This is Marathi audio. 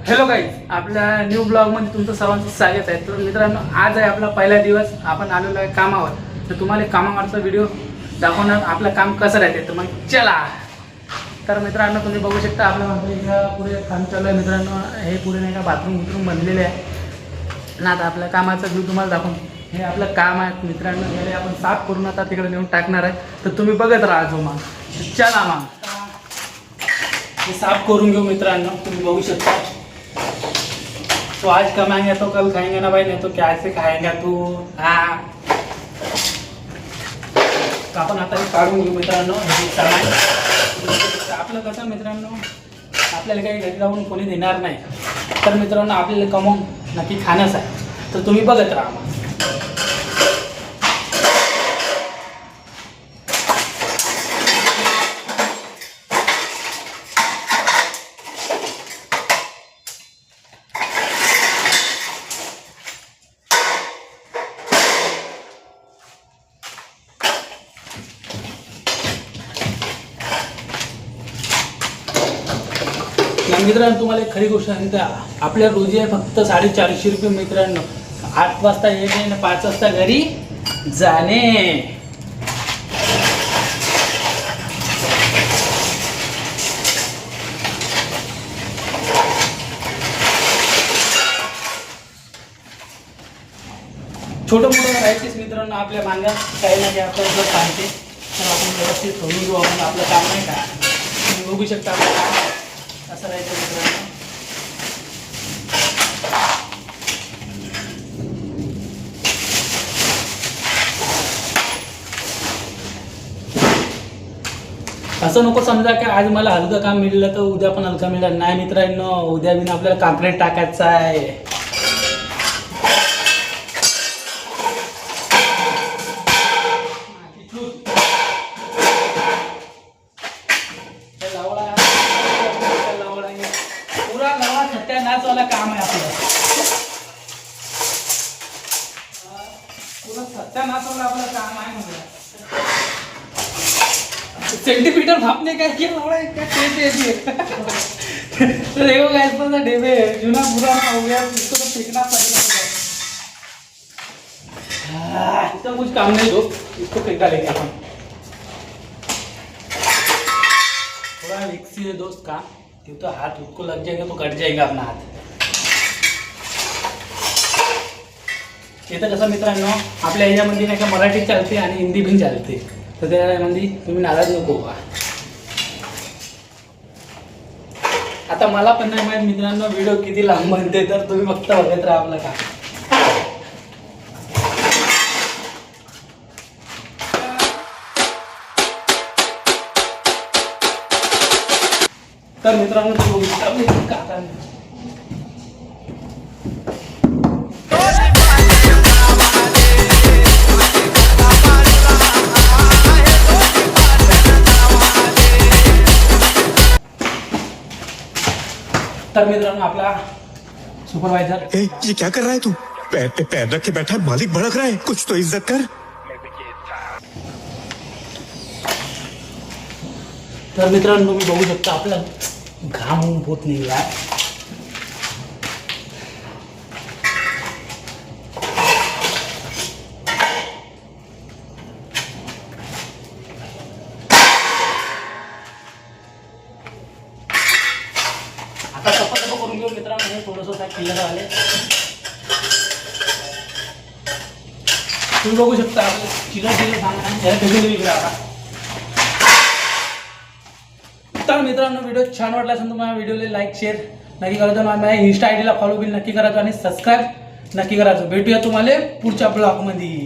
हॅलो गाईज, आपल्या न्यू ब्लॉगमध्ये तुमचं सर्वांचं स्वागत आहे. तर मित्रांनो, आज आहे आपला पहिला दिवस. आपण आलेलो आहे कामावर. तर तुम्हाला कामावरचा व्हिडिओ दाखवणार, आपलं काम कसं राहते. तर मग चला. तर मित्रांनो, तुम्ही बघू शकता आपल्या पुढे काम चालू आहे. मित्रांनो, हे पुढे नाही का बाथरूम बनलेले आहे ना. आता आपल्या कामाचा व्ह्यू तुम्हाला दाखवून, हे आपलं काम आहे मित्रांनो. हे आपण साफ करून आता तिकडे नेऊन टाकणार आहे. तर तुम्ही बघत राहा जो मग. चला मग हे साफ करून घेऊ मित्रांनो. तुम्ही बघू शकता. तो आज कमाएंगे तो कल खाएंगे ना भाई, नहीं तो क्या से खाएंगा तू. हाँ, आपण आता काढून घेऊ मित्रांनो. हे सामान आपलं कसं मित्रांनो, आपल्याला काही घरी जाऊन कोणी देणार नाही. तर मित्रांनो, आपल्याला कमवून नक्की खाणंच आहे. तर तुम्ही बघत राहा. मित्रांनो, तुम्हाला एक खरी गोष्ट सांगता, आपल्या रोजी आहे फक्त 450 रुपये मित्रांनो. 8 वाजता येणे आणि 5 वाजता घरी जाणे. छोटं मोठं राहायचेच मित्रांनो. आपल्या मांगा काही ना काही आपण जर सांगते तर आपण व्यवस्थित करून घेऊ. आपण आपलं काम नाही का. तुम्ही बघू शकता आपलं काम असं राहायचं मित्रांनो. असं नको समजा की आज मला हलकं काम मिळलं तर उद्या पण हलकं मिळणार नाही मित्रांनो. उद्या बिन आपल्याला काँक्रीट टाकायचं आहे. पुरा नवा सत्यानाशवाला काम आहे आपलं. पुरा सत्यानाशवाला आपलं काम आहे म्हणजे. सेंटीमीटर भापने का क्या लवड़ा है, क्या टेस्ट है. तो देखो गाइस, पर डेबे जुना पुराना हो गया, इसको तो फेंकना पड़ेगा. इसका कुछ काम नहीं दो, इसको फेंक डालेंगे अपन. थोड़ा रिक्सी है दोस्त का, तो हाथ उसको लग जाएगा तो कट जाएगा अपना हात. इथं कसं मित्रांनो, आपल्या ह्याच्यामध्ये नाही का मराठी चालते आणि हिंदी पण चालते. तर त्यामध्ये तुम्ही नाराज नको व्हा. आता मला पण नाही माहित मित्रांनो व्हिडिओ किती लांब बनते. तर तुम्ही फक्त बघत राहा आपलं काम. तर मित्रांनो, तुम्ही बघू शकता तर मित्रांनो, आपला सुपरवायझर. ये क्या कर रहा है तू? पैर पे पैर रख के बैठा है, मालिक भड़क रहा है. कुछ तो इज्जत कर. तर मित्रांनो, तुम्ही बघू शकता आपला घाम होत नाही यार. आता सफा करून घेऊ मित्रांनो. हे थोडंसं क्लिअर आले. तुम्ही बघू शकता आपलं चिरं सांगा. तर मित्रांनो, व्हिडिओ छान वाटला असेल तुम्हाला व्हिडिओला लाईक शेअर नक्की करायचं. माझ्या इंस्टा आयडीला फॉलो बिल नक्की करायचं आणि सबस्क्राईब नक्की करायचं. भेटूया तुम्हाला पुढच्या ब्लॉगमध्ये.